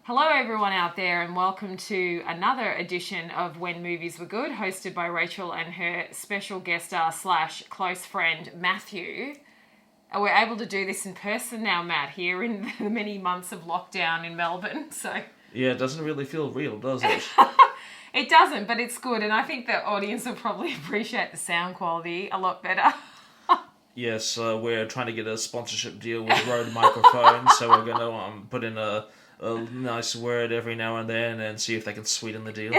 Hello everyone out there and welcome to another edition of When Movies Were Good, hosted by Rachel and her special guest star / close friend Matthew. We're able to do this in person now, Matt, here in the many months of lockdown in Melbourne. So yeah, it doesn't really feel real, does it? It doesn't, but it's good, and I think the audience will probably appreciate the sound quality a lot better. Yes, we're trying to get a sponsorship deal with Rode Microphones, so we're going to put in a nice word every now and then and see if they can sweeten the deal.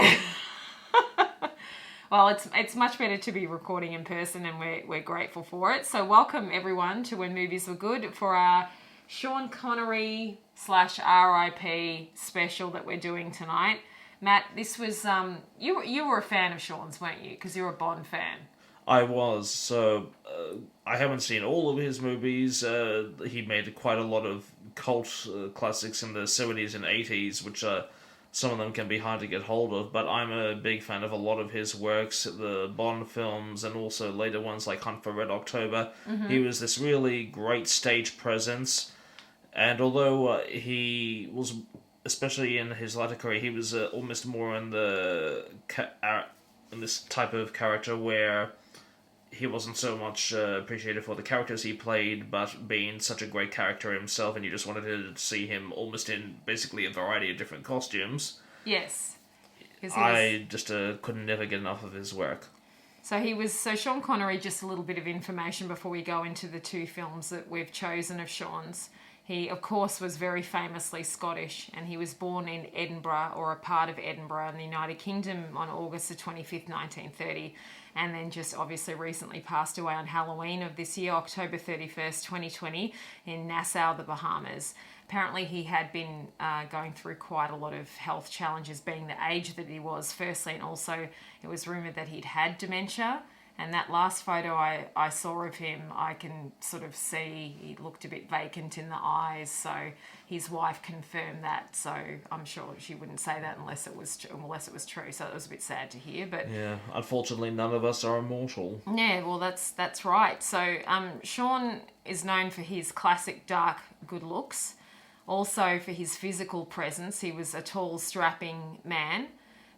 Well, it's much better to be recording in person, and we're grateful for it. So welcome everyone to When Movies Were Good for our Sean Connery / RIP special that we're doing tonight. Matt, this was you were a fan of Sean's, weren't you? Because you're a Bond fan. I was. So I haven't seen all of his movies. He made quite a lot of cult classics in the 70s and 80s, which some of them can be hard to get hold of, but I'm a big fan of a lot of his works, the Bond films, and also later ones like Hunt for Red October. Mm-hmm. He was this really great stage presence, and although he was, especially in his latter career, he was almost more in this type of character where he wasn't so much appreciated for the characters he played, but being such a great character himself, and you just wanted to see him almost in basically a variety of different costumes. Yes. I just couldn't never get enough of his work. So Sean Connery, just a little bit of information before we go into the two films that we've chosen of Sean's. He, of course, was very famously Scottish, and he was born in Edinburgh, or a part of Edinburgh in the United Kingdom, on August the 25th, 1930, and then just obviously recently passed away on Halloween of this year, October 31st, 2020, in Nassau, the Bahamas. Apparently he had been going through quite a lot of health challenges, being the age that he was, firstly, and also it was rumoured that he'd had dementia. And that last photo I saw of him, I can sort of see he looked a bit vacant in the eyes. So his wife confirmed that. So I'm sure she wouldn't say that unless it was true. So it was a bit sad to hear. But yeah, unfortunately, none of us are immortal. Yeah, well, that's right. So Sean is known for his classic dark good looks, also for his physical presence. He was a tall, strapping man,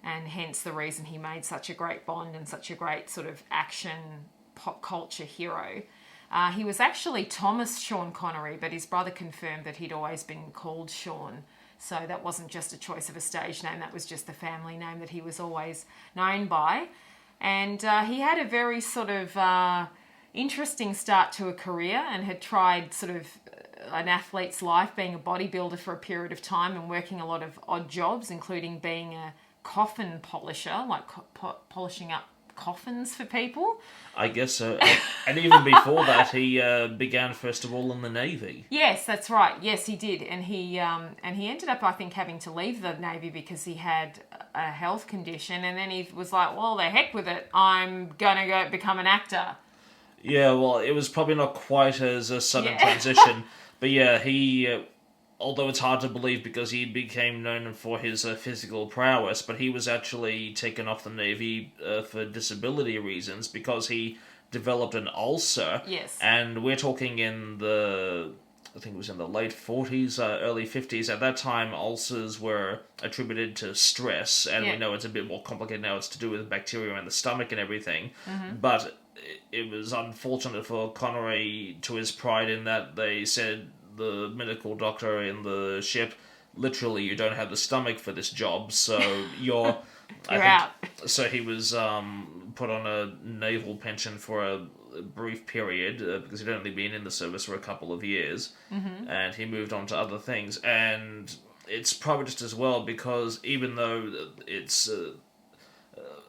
and hence the reason he made such a great Bond and such a great sort of action pop culture hero. He was actually Thomas Sean Connery, but his brother confirmed that he'd always been called Sean. So that wasn't just a choice of a stage name, that was just the family name that he was always known by. And he had a very sort of interesting start to a career, and had tried sort of an athlete's life, being a bodybuilder for a period of time and working a lot of odd jobs, including being a coffin polisher, like polishing up coffins for people. I guess so. And even before that, he began first of all in the Navy. Yes, that's right. Yes, he did, and he ended up, I think, having to leave the Navy because he had a health condition, and then he was like, "Well, the heck with it, I'm gonna go become an actor." Yeah, well, it was probably not quite as a sudden transition, but yeah, he. Although it's hard to believe because he became known for his physical prowess, but he was actually taken off the Navy for disability reasons because he developed an ulcer. Yes. And we're talking I think it was in the late 40s, early 50s. At that time, ulcers were attributed to stress, and we know it's a bit more complicated now. It's to do with bacteria in the stomach and everything. Mm-hmm. But it was unfortunate for Connery, to his pride, in that they said, the medical doctor in the ship, literally, you don't have the stomach for this job, so you're out. So he was put on a naval pension for a brief period because he'd only been in the service for a couple of years, mm-hmm. and he moved on to other things. And it's probably just as well, because even though it's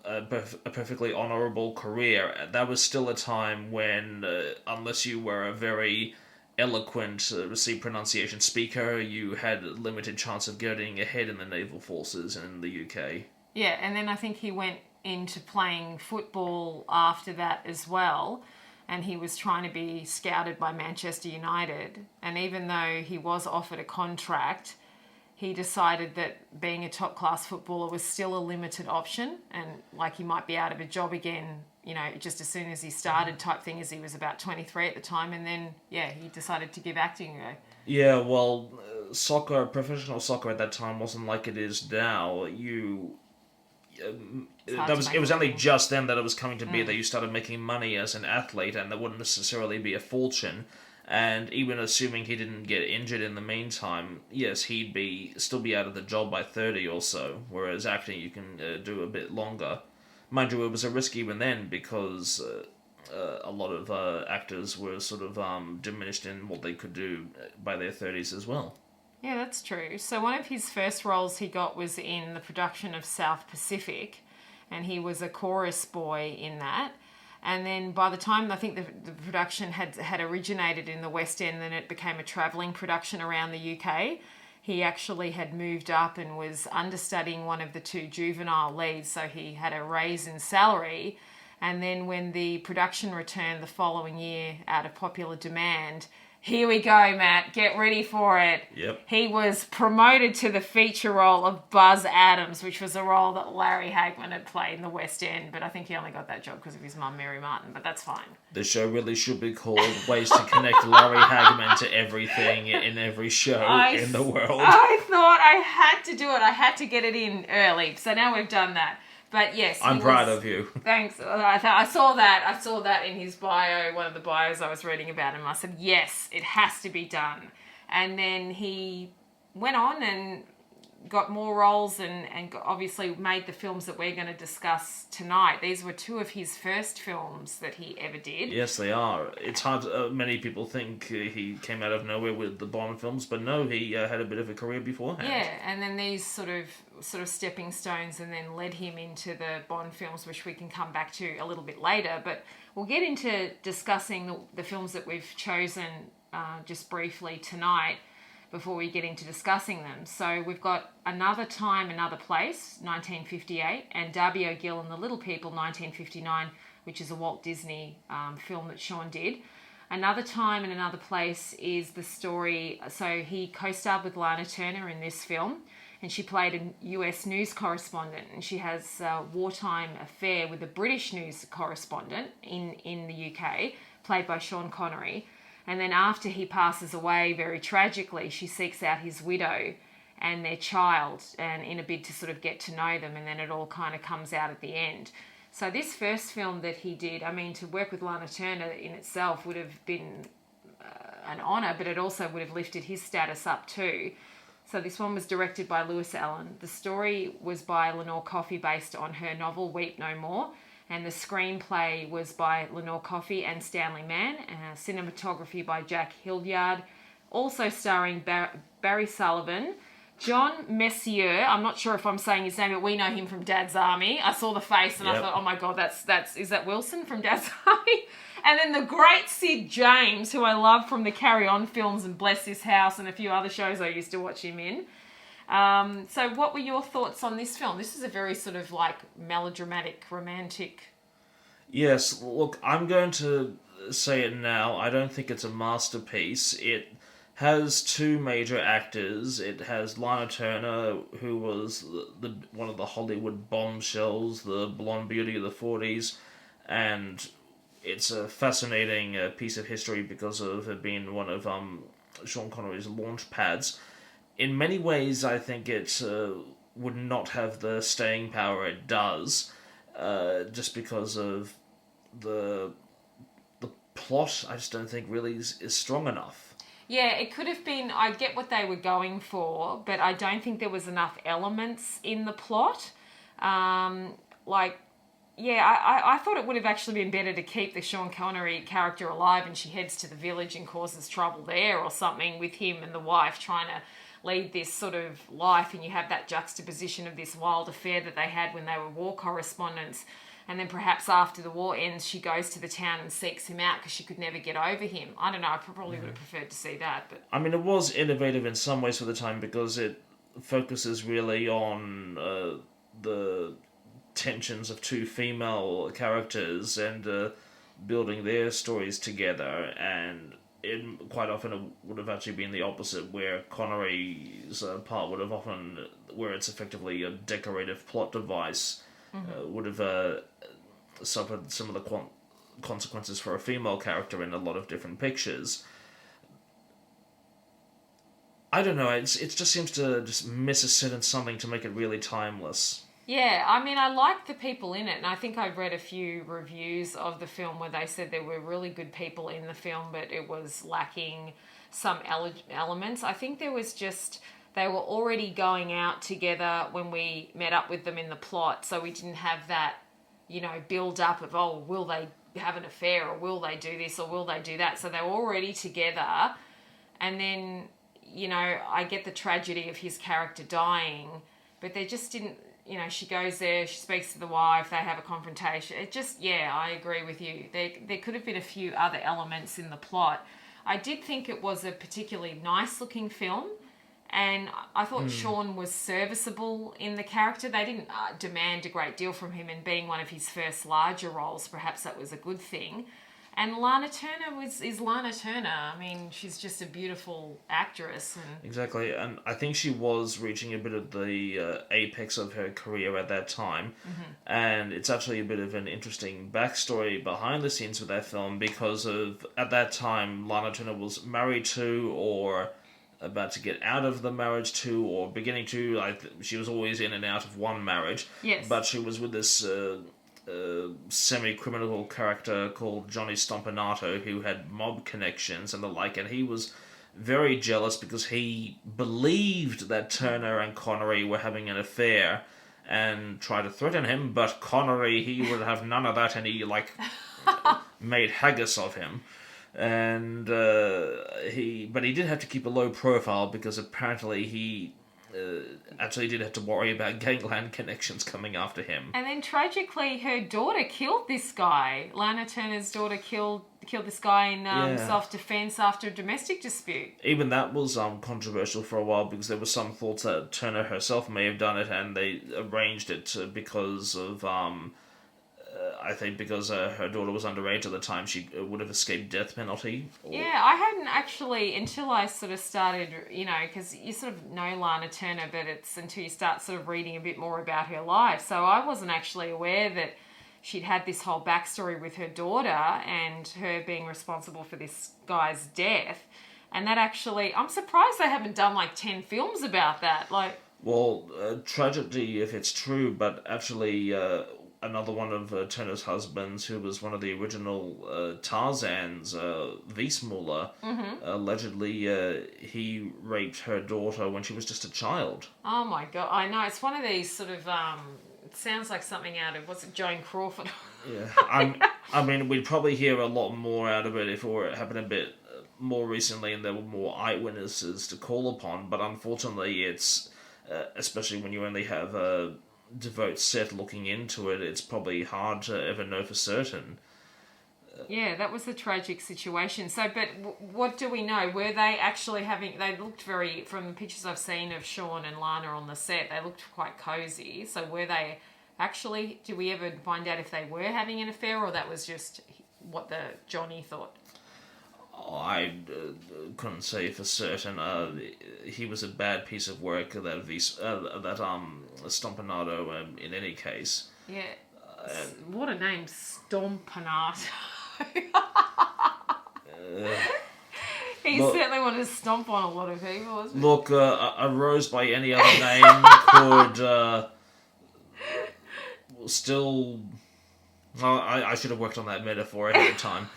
a perfectly honourable career, that was still a time when, unless you were a very eloquent received pronunciation speaker, you had a limited chance of getting ahead in the naval forces in the UK. Yeah, and then I think he went into playing football after that as well, and he was trying to be scouted by Manchester United, and even though he was offered a contract, he decided that being a top-class footballer was still a limited option, and like he might be out of a job again, just as soon as he started type thing, as he was about 23 at the time, and then, he decided to give acting a go. Yeah, well, professional soccer at that time wasn't like it is now. It was only just then that it was coming to be that you started making money as an athlete, and there wouldn't necessarily be a fortune. And even assuming he didn't get injured in the meantime, yes, he'd still be out of the job by 30 or so, whereas acting you can do a bit longer. Mind you, it was a risk even then, because a lot of actors were sort of diminished in what they could do by their 30s as well. Yeah, that's true. So one of his first roles he got was in the production of South Pacific, and he was a chorus boy in that. And then by the time I think the production had originated in the West End, then it became a travelling production around the UK. He actually had moved up and was understudying one of the two juvenile leads, so he had a raise in salary. And then when the production returned the following year out of popular demand, here we go, Matt. Get ready for it. Yep. He was promoted to the feature role of Buzz Adams, which was a role that Larry Hagman had played in the West End, but I think he only got that job because of his mum, Mary Martin, but that's fine. The show really should be called Ways to Connect Larry Hagman to Everything in Every Show in the World. I thought I had to do it. I had to get it in early, so now we've done that. But yes, I'm proud of you. Thanks. I saw that. I saw that in his bio, one of the bios I was reading about him. I said, yes, it has to be done. And then he went on and got more roles and obviously made the films that we're going to discuss tonight. These were two of his first films that he ever did. Yes, they are. It's hard. Many people think he came out of nowhere with the Bond films, but no, he had a bit of a career beforehand. Yeah, and then these sort of stepping stones and then led him into the Bond films, which we can come back to a little bit later. But we'll get into discussing the films that we've chosen just briefly tonight before we get into discussing them. So we've got Another Time, Another Place, 1958, and Dabio, Gill and the Little People, 1959, which is a Walt Disney film that Sean did. Another Time and Another Place is the story, so he co-starred with Lana Turner in this film, and she played a US news correspondent, and she has a wartime affair with a British news correspondent in the UK, played by Sean Connery. And then after he passes away, very tragically, she seeks out his widow and their child, and in a bid to sort of get to know them, and then it all kind of comes out at the end. So this first film that he did, I mean, to work with Lana Turner in itself would have been an honour, but it also would have lifted his status up too. So this one was directed by Lewis Allen. The story was by Lenore Coffey based on her novel Weep No More, and the screenplay was by Lenore Coffey and Stanley Mann, cinematography by Jack Hildyard, also starring Barry Sullivan, John Messier. I'm not sure if I'm saying his name, but we know him from Dad's Army. I saw the face and I thought, oh my God, is that Wilson from Dad's Army? And then the great Sid James, who I love from the Carry On films and Bless This House and a few other shows I used to watch him in. So what were your thoughts on this film? This is a very sort of like melodramatic, romantic... Yes, look, I'm going to say it now. I don't think it's a masterpiece. It has two major actors. It has Lana Turner, who was one of the Hollywood bombshells, the blonde beauty of the 40s, and it's a fascinating piece of history because of it being one of Sean Connery's launch pads. In many ways, I think it would not have the staying power it does, just because of the plot. I just don't think really is strong enough. Yeah, it could have been, I get what they were going for, but I don't think there was enough elements in the plot. I thought it would have actually been better to keep the Sean Connery character alive and she heads to the village and causes trouble there or something with him and the wife trying to lead this sort of life, and you have that juxtaposition of this wild affair that they had when they were war correspondents, and then perhaps after the war ends she goes to the town and seeks him out because she could never get over him. I don't know, I probably would have preferred to see that. But I mean, it was innovative in some ways for the time because it focuses really on the tensions of two female characters and building their stories together, and quite often it would have actually been the opposite, where Connery's part would have often, where it's effectively a decorative plot device, would have suffered some of the consequences for a female character in a lot of different pictures. I don't know, it just seems to just miss a certain something to make it really timeless. Yeah, I mean, I like the people in it, and I think I've read a few reviews of the film where they said there were really good people in the film, but it was lacking some elements. I think there was just, they were already going out together when we met up with them in the plot, so we didn't have that, build up of, oh, will they have an affair, or will they do this, or will they do that? So they were already together, and then, I get the tragedy of his character dying, but they just didn't, she goes there, she speaks to the wife, they have a confrontation. It just, I agree with you. There could have been a few other elements in the plot. I did think it was a particularly nice-looking film, and I thought Sean was serviceable in the character. They didn't demand a great deal from him, and being one of his first larger roles, perhaps that was a good thing. And Lana Turner is Lana Turner. I mean, she's just a beautiful actress. And exactly, and I think she was reaching a bit of the apex of her career at that time. And it's actually a bit of an interesting backstory behind the scenes with that film, because at that time, Lana Turner was married to, or about to get out of the marriage to, or beginning to. She was always in and out of one marriage. Yes. But she was with this semi-criminal character called Johnny Stompanato, who had mob connections and the like, and he was very jealous because he believed that Turner and Connery were having an affair and tried to threaten him, but Connery, he would have none of that, and he made haggis of him. And but he did have to keep a low profile because apparently he actually did have to worry about gangland connections coming after him. And then tragically, her daughter killed this guy. Lana Turner's daughter killed this guy in self-defense after a domestic dispute. Even that was controversial for a while, because there were some thoughts that Turner herself may have done it, and they arranged it because of I think because her daughter was underage at the time, she would have escaped death penalty. Yeah, I hadn't actually, until I sort of started, because you sort of know Lana Turner, but it's until you start sort of reading a bit more about her life. So I wasn't actually aware that she'd had this whole backstory with her daughter and her being responsible for this guy's death. And that actually, I'm surprised they haven't done 10 films about that. Well, tragedy if it's true, but actually another one of Turner's husbands, who was one of the original Tarzans, Wiesmuller, allegedly he raped her daughter when she was just a child. Oh my God, I know. It's one of these sort of, it sounds like something out of, what's it, Joan Crawford? Yeah, I mean, we'd probably hear a lot more out of it if it happened a bit more recently and there were more eyewitnesses to call upon, but unfortunately it's, especially when you only have a devote set looking into it, it's probably hard to ever know for certain. Yeah, that was the tragic situation. So, but what do we know? Were they actually having... They looked very... From the pictures I've seen of Sean and Lana on the set, they looked quite cosy. So were they actually... Did we ever find out if they were having an affair, or that was just what the Johnny thought? I couldn't say for certain. He was a bad piece of work, that Stompanato, in any case. Yeah. What a name, Stompanato. He certainly wanted to stomp on a lot of people, wasn't he? Look, a rose by any other name could still... Well, I should have worked on that metaphor ahead of time.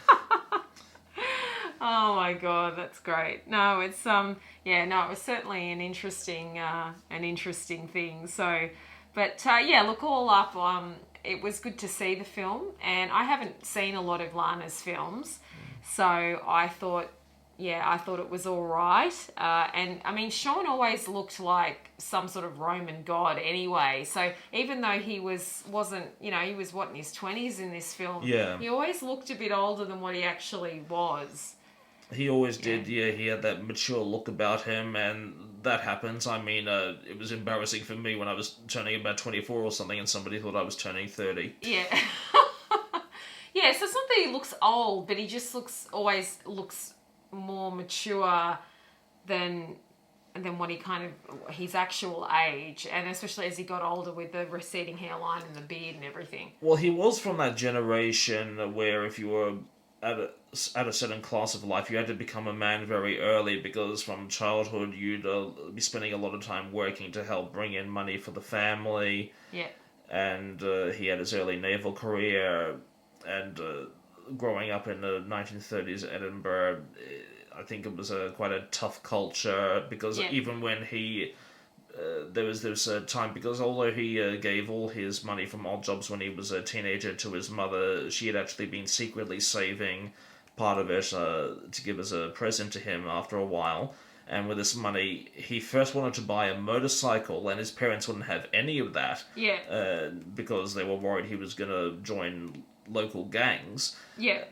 Oh my God, that's great. No, it's it was certainly an interesting thing. So, but look, all up, it was good to see the film, and I haven't seen a lot of Lana's films, so I thought it was all right. And I mean, Sean always looked like some sort of Roman god anyway. So even though he wasn't, he was in his 20s in this film. Yeah. He always looked a bit older than what he actually was. He always did, yeah. He had that mature look about him, and that happens. I mean, it was embarrassing for me when I was turning about 24 or something, and somebody thought I was turning 30. Yeah. Yeah, so it's not that he looks old, but he just always looks more mature than than what his actual age, and especially as he got older with the receding hairline and the beard and everything. Well, he was from that generation where if you were at a certain class of life, you had to become a man very early, because from childhood you'd be spending a lot of time working to help bring in money for the family. Yeah. And he had his early naval career, and growing up in the 1930s Edinburgh, I think it was quite a tough culture, because even when he... there was a time, because although he gave all his money from odd jobs when he was a teenager to his mother, she had actually been secretly saving part of it to give as a present to him after a while. And with this money, he first wanted to buy a motorcycle, and his parents wouldn't have any of that. Yeah. Because they were worried he was going to join local gangs. Yeah.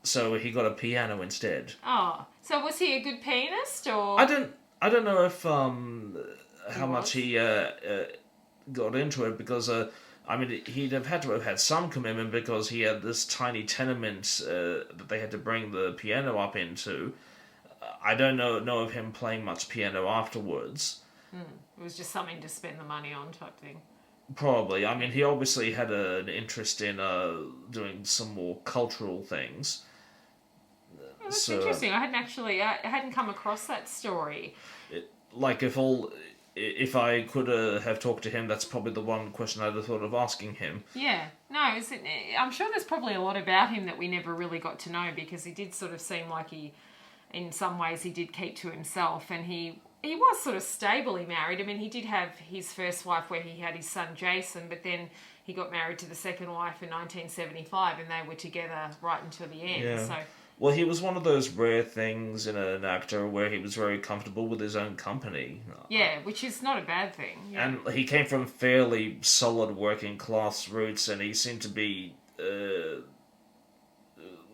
So he got a piano instead. Oh, so was he a good pianist, or? I don't know if how much he got into it, because he'd have had to have had some commitment, because he had this tiny tenement that they had to bring the piano up into. I don't know of him playing much piano afterwards. It was just something to spend the money on type thing. Probably. I mean, he obviously had an interest in doing some more cultural things. Oh, that's interesting. I hadn't come across that story. If I could have talked to him, that's probably the one question I'd have thought of asking him. Yeah. No, I'm sure there's probably a lot about him that we never really got to know, because he did sort of seem like in some ways he did keep to himself, and he was sort of stably married. I mean, he did have his first wife where he had his son Jason, but then he got married to the second wife in 1975, and they were together right until the end. Yeah. So. Well, he was one of those rare things in an actor where he was very comfortable with his own company. Yeah, which is not a bad thing. Yeah. And he came from fairly solid working class roots, and he seemed to be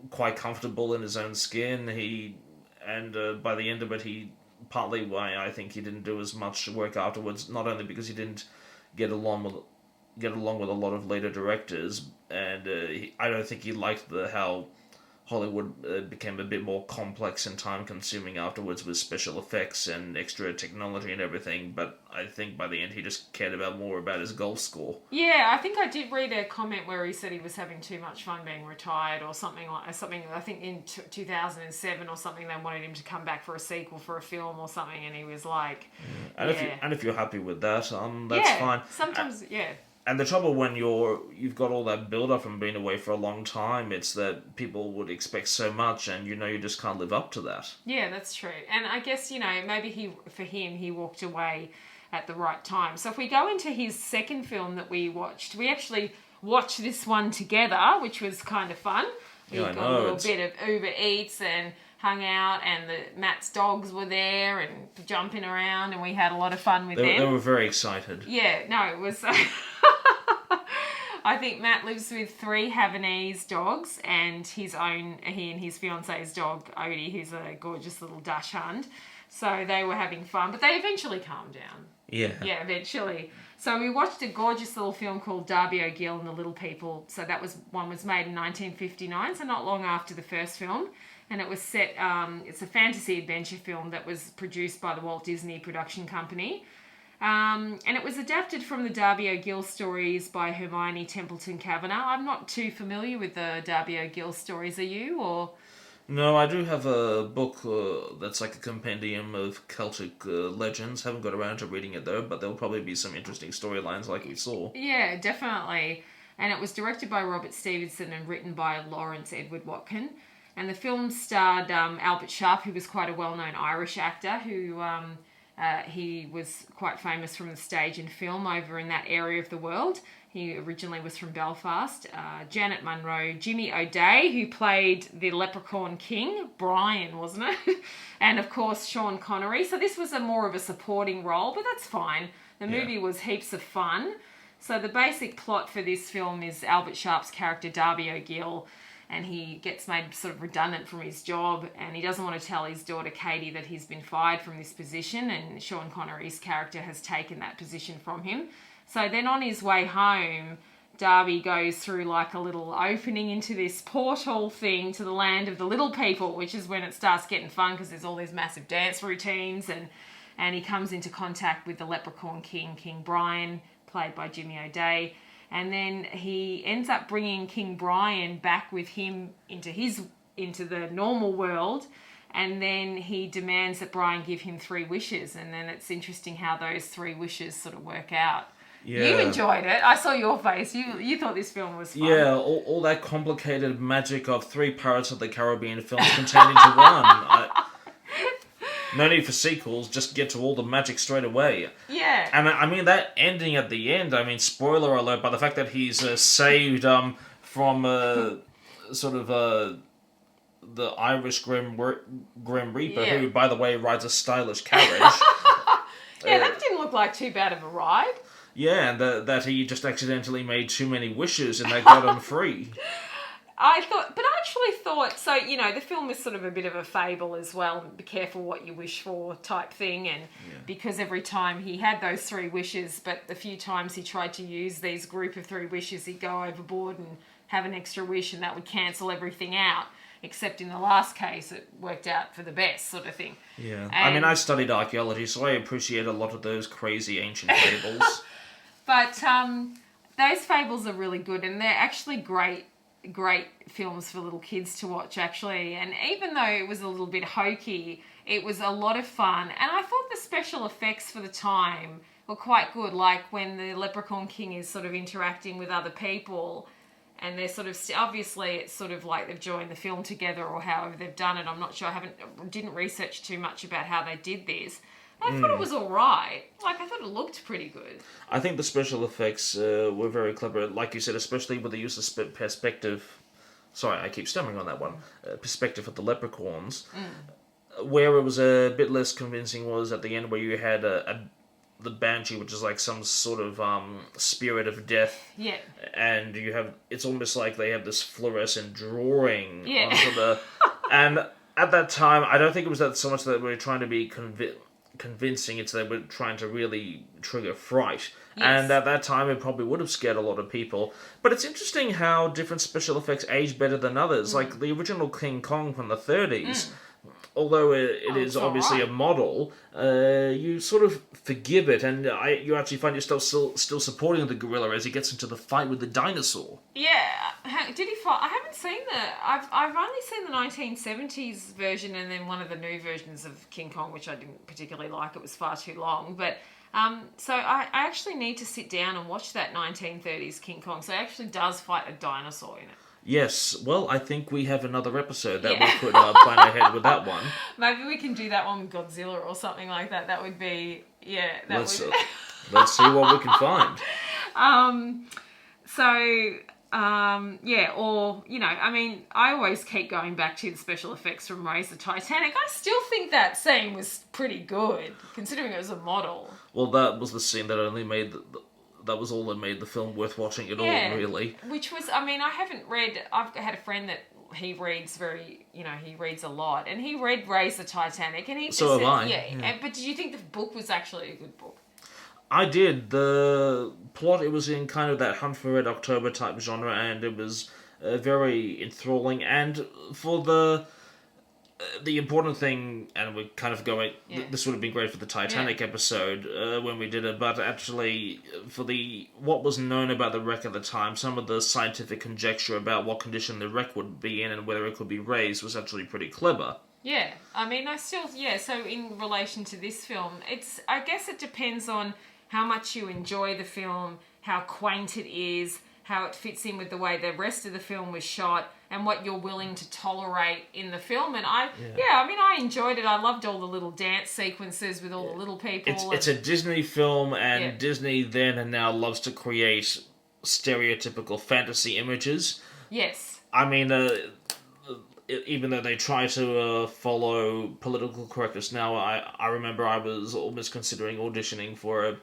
quite comfortable in his own skin. By the end of it, partly why I think he didn't do as much work afterwards, not only because he didn't get along with a lot of later directors, and I don't think he liked how Hollywood became a bit more complex and time-consuming afterwards with special effects and extra technology and everything, but I think by the end he just cared more about his golf score. Yeah, I think I did read a comment where he said he was having too much fun being retired, or something, I think in 2007 or something, they wanted him to come back for a sequel for a film or something, and he was like... And if you're happy with that, that's fine. Sometimes, yeah. And the trouble when you've got all that build-up from being away for a long time, it's that people would expect so much, and you just can't live up to that. Yeah, that's true. And I guess, maybe he walked away at the right time. So if we go into his second film that we actually watched this one together, which was kind of fun. We got a little bit of Uber Eats and hung out, and Matt's dogs were there and jumping around, and we had a lot of fun with them. They were very excited. Yeah, no, it was... I think Matt lives with 3 Havanese dogs and he and his fiance's dog, Odie, who's a gorgeous little dachshund. So they were having fun, but they eventually calmed down. Yeah. Yeah, eventually. So we watched a gorgeous little film called Dabio, Gill and the Little People. So one was made in 1959, so not long after the first film. And it was set, it's a fantasy adventure film that was produced by the Walt Disney Production Company. And it was adapted from the Dabio Gill stories by Hermione Templeton Kavanagh. I'm not too familiar with the Dabio Gill stories, are you? Or... No, I do have a book that's like a compendium of Celtic legends. Haven't got around to reading it though, but there'll probably be some interesting storylines like we saw. Yeah, definitely. And it was directed by Robert Stevenson and written by Lawrence Edward Watkin. And the film starred Albert Sharp, who was quite a well-known Irish actor, who... he was quite famous from the stage and film over in that area of the world. He originally was from Belfast. Janet Munro, Jimmy O'Day, who played the Leprechaun King, Brian, wasn't it? And of course, Sean Connery. So this was more of a supporting role, but that's fine. The movie was heaps of fun. So the basic plot for this film is Albert Sharp's character, Darby O'Gill, and he gets made sort of redundant from his job, and he doesn't want to tell his daughter Katie that he's been fired from this position, and Sean Connery's character has taken that position from him. So then on his way home, Darby goes through like a little opening into this portal thing to the land of the little people, which is when it starts getting fun because there's all these massive dance routines, and he comes into contact with the Leprechaun King, King Brian, played by Jimmy O'Day. And then he ends up bringing King Brian back with him into the normal world. And then he demands that Brian give him 3 wishes. And then it's interesting how those 3 wishes sort of work out. Yeah. You enjoyed it. I saw your face. You thought this film was fun. Yeah, all that complicated magic of 3 Pirates of the Caribbean films contained into one. No need for sequels, just get to all the magic straight away. Yeah. And I mean, that ending at the end, I mean, spoiler alert, by the fact that he's saved from the Irish Grim Reaper, who, by the way, rides a stylish carriage. That didn't look like too bad of a ride. Yeah, and that he just accidentally made too many wishes and they got him free. I actually thought, so, the film is sort of a bit of a fable as well, be careful what you wish for type thing, and because every time he had those 3 wishes, but the few times he tried to use these group of 3 wishes, he'd go overboard and have an extra wish, and that would cancel everything out, except in the last case, it worked out for the best sort of thing. Yeah, and, I mean, I studied archaeology, so I appreciate a lot of those crazy ancient fables. But those fables are really good, and they're actually great films for little kids to watch, actually. And even though it was a little bit hokey, it was a lot of fun. And I thought the special effects for the time were quite good, like when the Leprechaun King is sort of interacting with other people, and they're sort of, obviously it's sort of like they've joined the film together or however they've done it. I'm not sure, didn't research too much about how they did this. I thought it was all right. Like, I thought it looked pretty good. I think the special effects were very clever. Like you said, especially with the use of perspective. Sorry, I keep stammering on that one. Perspective of the leprechauns. Where it was a bit less convincing was at the end where you had the banshee, which is like some sort of spirit of death. Yeah. And you have, it's almost like they have this fluorescent drawing onto the... And at that time, I don't think it was that so much that we were trying to be convincing, it's that we're trying to really trigger fright. Yes. And at that time it probably would have scared a lot of people. But it's interesting how different special effects age better than others. Like the original King Kong from the 30s, although it is obviously a model, you sort of forgive it, and you actually find yourself still supporting the gorilla as he gets into the fight with the dinosaur. Yeah, did he fight? I haven't seen I've only seen the 1970s version and then one of the new versions of King Kong, which I didn't particularly like. It was far too long, but so I actually need to sit down and watch that 1930s King Kong. So it actually does fight a dinosaur in it. Yes, well, I think we have another episode that we could plan ahead with that one. Maybe we can do that one with Godzilla or something like that. That would be, let's see what we can find. Or, I mean, I always keep going back to the special effects from Raise the Titanic. I still think that scene was pretty good, considering it was a model. Well, that was the scene that only made that was all that made the film worth watching at all, really. Which was, I mean, I haven't read... I've had a friend that he reads he reads a lot, and he read Raise the Titanic, and he just so said... have I. Yeah. But did you think the book was actually a good book? I did. The plot, it was in kind of that Hunt for Red October type genre, and it was very enthralling, and for the important thing, and we're kind of going... This would have been great for the Titanic episode when we did it, but actually for what was known about the wreck at the time, some of the scientific conjecture about what condition the wreck would be in and whether it could be raised was actually pretty clever. Yeah, I mean, so in relation to this film, I guess it depends on how much you enjoy the film, how quaint it is, how it fits in with the way the rest of the film was shot, and what you're willing to tolerate in the film. And I enjoyed it. I loved all the little dance sequences with all the little people. It's a Disney film, and Disney then and now loves to create stereotypical fantasy images. Yes. I mean, even though they try to follow political correctness now, I remember I was almost considering auditioning for a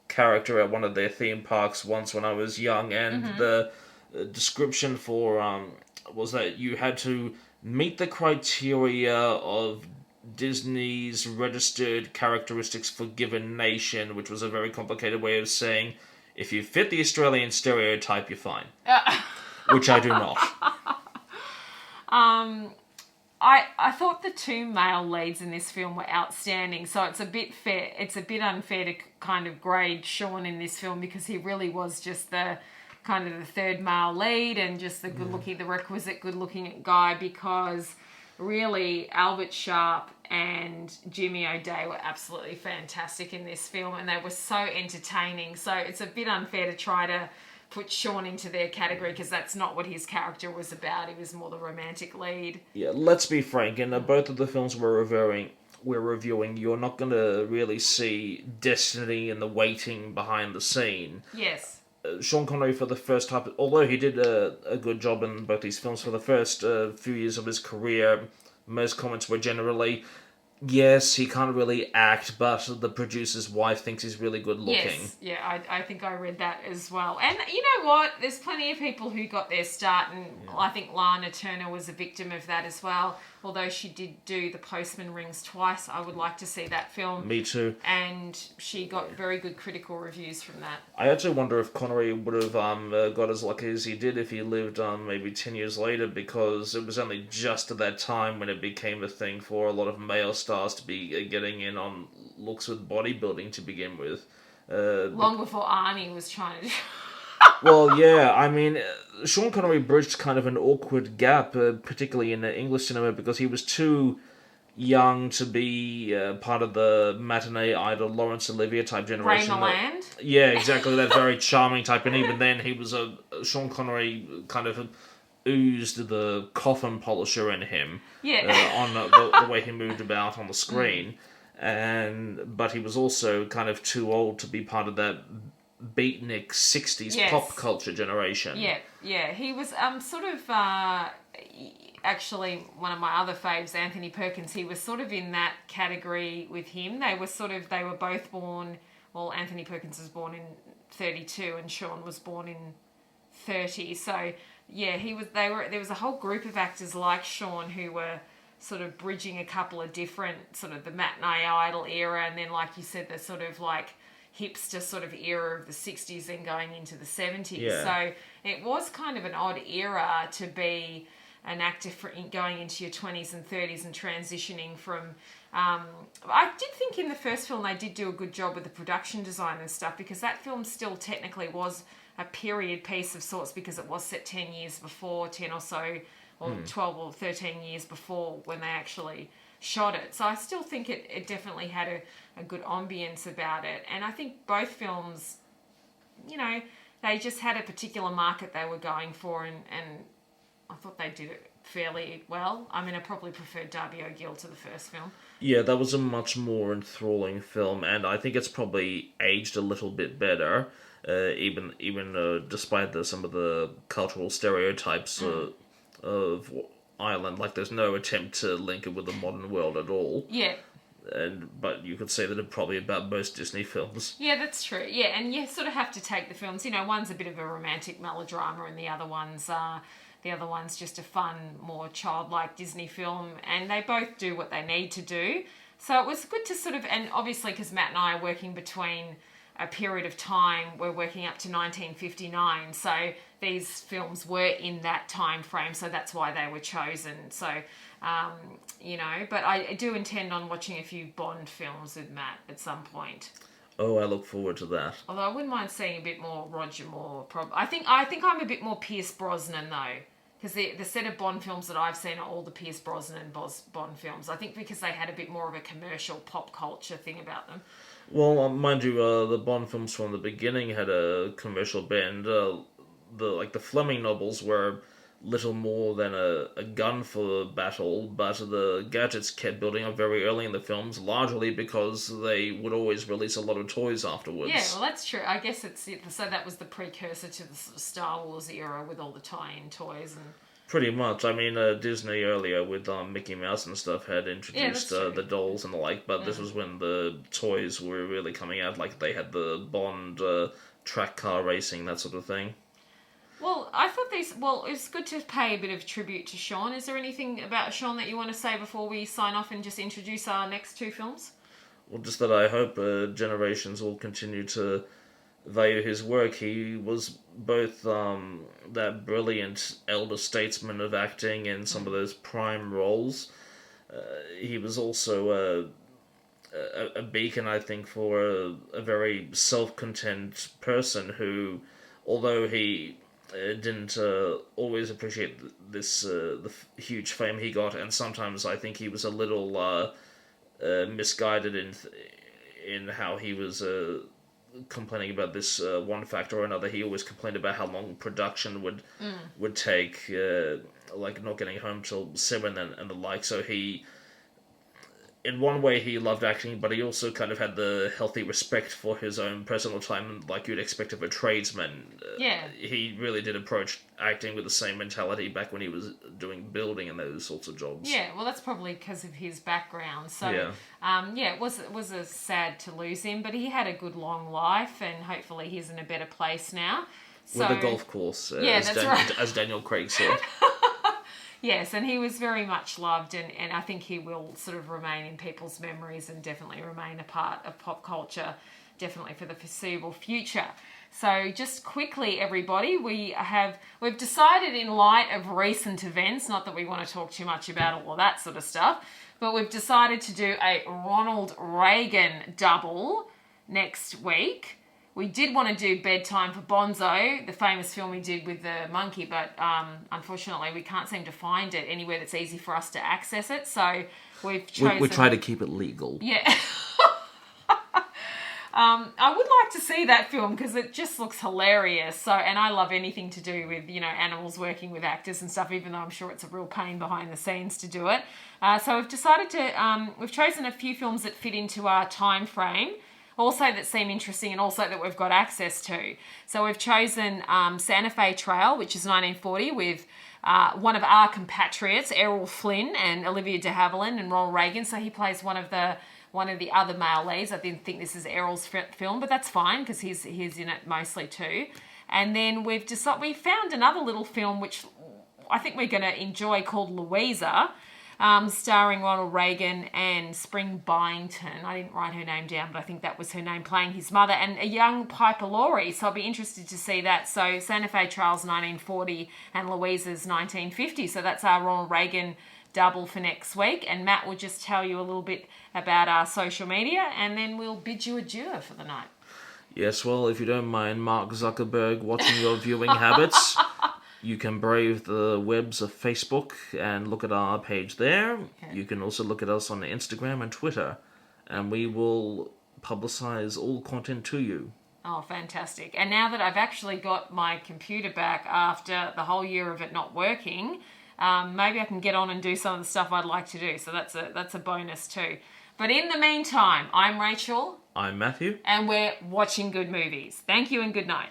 character at one of their theme parks once when I was young, and the description for was that you had to meet the criteria of Disney's registered characteristics for given nation, which was a very complicated way of saying if you fit the Australian stereotype, you're fine. Which I do not. I thought the two male leads in this film were outstanding, so it's a bit unfair to kind of grade Sean in this film because he really was just the kind of the third male lead and just the the requisite good-looking guy, because really Albert Sharp and Jimmy O'Day were absolutely fantastic in this film, and they were so entertaining. So it's a bit unfair to try to put Sean into their category because that's not what his character was about. He was more the romantic lead. Yeah, let's be frank. In both of the films we're reviewing, you're not going to really see destiny and the waiting behind the scene. Yes. Sean Connery for the first time, although he did a good job in both these films for the first few years of his career, most comments were generally, yes, he can't really act, but the producer's wife thinks he's really good looking. Yes, yeah, I think I read that as well. And you know what? There's plenty of people who got their start, and I think Lana Turner was a victim of that as well. Although she did do The Postman Rings twice, I would like to see that film. Me too. And she got very good critical reviews from that. I actually wonder if Connery would have got as lucky as he did if he lived maybe 10 years later, because it was only just at that time when it became a thing for a lot of male stars to be getting in on looks with bodybuilding to begin with. Long before Arnie was trying to... Well, yeah, I mean, Sean Connery bridged kind of an awkward gap, particularly in English cinema, because he was too young to be part of the matinee idol Laurence Olivier type generation. Ray Milland? Yeah, exactly, that very charming type, and even then he was Sean Connery kind of oozed the coffin polisher in him. Yeah. On the way he moved about on the screen. But he was also kind of too old to be part of that beatnik 60s pop culture generation. Yeah. He was sort of... actually, one of my other faves, Anthony Perkins, he was sort of in that category with him. They were both born... Well, Anthony Perkins was born in 32 and Sean was born in 30. So, yeah, there was a whole group of actors like Sean who were sort of bridging a couple of different, sort of the matinee idol era, and then, like you said, the sort of like hipster sort of era of the 60s and going into the 70s. Yeah. So it was kind of an odd era to be an actor going into your 20s and 30s and transitioning from... I did think in the first film they did do a good job with the production design and stuff, because that film still technically was a period piece of sorts, because it was set 10 years before, 10 or so, or 12 or 13 years before when they actually shot it. So I still think it definitely had a good ambience about it. And I think both films, you know, they just had a particular market they were going for, and I thought they did it fairly well. I mean, I probably preferred Dabio Gill to the first film. Yeah, that was a much more enthralling film, and I think it's probably aged a little bit better, even despite some of the cultural stereotypes of Ireland. Like, there's no attempt to link it with the modern world at all. Yeah. But you could say that it's probably about most Disney films. Yeah, that's true. Yeah, and you sort of have to take the films. You know, one's a bit of a romantic melodrama, and the other one's just a fun, more childlike Disney film, and they both do what they need to do. So it was good to sort of, and obviously because Matt and I are working between a period of time, we're working up to 1959, so these films were in that time frame, so that's why they were chosen. So, you know, but I do intend on watching a few Bond films with Matt at some point. Oh, I look forward to that. Although I wouldn't mind seeing a bit more Roger Moore. I think I'm a bit more Pierce Brosnan though, because the set of Bond films that I've seen are all the Pierce Brosnan Bond films. I think because they had a bit more of a commercial pop culture thing about them. Well, mind you, the Bond films from the beginning had a commercial bend. The Fleming novels were little more than a gun for battle, but the gadgets kept building up very early in the films, largely because they would always release a lot of toys afterwards. Yeah, well, that's true. I guess so that was the precursor to the Star Wars era with all the tie-in toys and... Pretty much. I mean, Disney earlier with Mickey Mouse and stuff had introduced the dolls and the like, but this was when the toys were really coming out. Like, they had the Bond track car racing, that sort of thing. Well, I thought it's good to pay a bit of tribute to Sean. Is there anything about Sean that you want to say before we sign off and just introduce our next two films? Well, just that I hope generations will continue to value his work. He was both that brilliant elder statesman of acting in some of those prime roles. He was also a beacon, I think, for a very self-content person who, although he didn't always appreciate the huge fame he got, and sometimes I think he was a little misguided in how he was complaining about this one factor or another. He always complained about how long production would take, like not getting home till 7 and the like. So he, in one way, he loved acting, but he also kind of had the healthy respect for his own personal time, like you'd expect of a tradesman. He really did approach acting with the same mentality back when he was doing building and those sorts of jobs. Yeah, well, that's probably because of his background. So, it was a sad to lose him, but he had a good long life, and hopefully he's in a better place now. With a golf course, as Daniel Craig said. Yes, and he was very much loved, and I think he will sort of remain in people's memories and definitely remain a part of pop culture, definitely for the foreseeable future. So just quickly, everybody, we've decided in light of recent events, not that we want to talk too much about all of that sort of stuff, but we've decided to do a Ronald Reagan double next week. We did want to do Bedtime for Bonzo, the famous film we did with the monkey, but unfortunately we can't seem to find it anywhere that's easy for us to access it. So we've chosen... We try to keep it legal. Yeah. I would like to see that film because it just looks hilarious. So, and I love anything to do with, animals working with actors and stuff, even though I'm sure it's a real pain behind the scenes to do it. So we've decided to... we've chosen a few films that fit into our time frame, also that seem interesting and also that we've got access to. So we've chosen Santa Fe Trail, which is 1940, with one of our compatriots, Errol Flynn, and Olivia de Havilland and Ronald Reagan. So he plays one of the other male leads. I didn't think this is Errol's film, but that's fine because he's in it mostly too. And then we found another little film which I think we're going to enjoy called Louisa, starring Ronald Reagan and Spring Byington. I didn't write her name down, but I think that was her name, playing his mother, and a young Piper Laurie. So I'll be interested to see that. So Santa Fe Trail's 1940 and Louisa's 1950. So that's our Ronald Reagan double for next week. And Matt will just tell you a little bit about our social media, and then we'll bid you adieu for the night. Yes, well, if you don't mind Mark Zuckerberg watching your viewing habits... You can brave the webs of Facebook and look at our page there. Okay. You can also look at us on Instagram and Twitter, and we will publicize all content to you. Oh, fantastic. And now that I've actually got my computer back after the whole year of it not working, maybe I can get on and do some of the stuff I'd like to do. So that's a bonus too. But in the meantime, I'm Rachel. I'm Matthew. And we're watching good movies. Thank you and good night.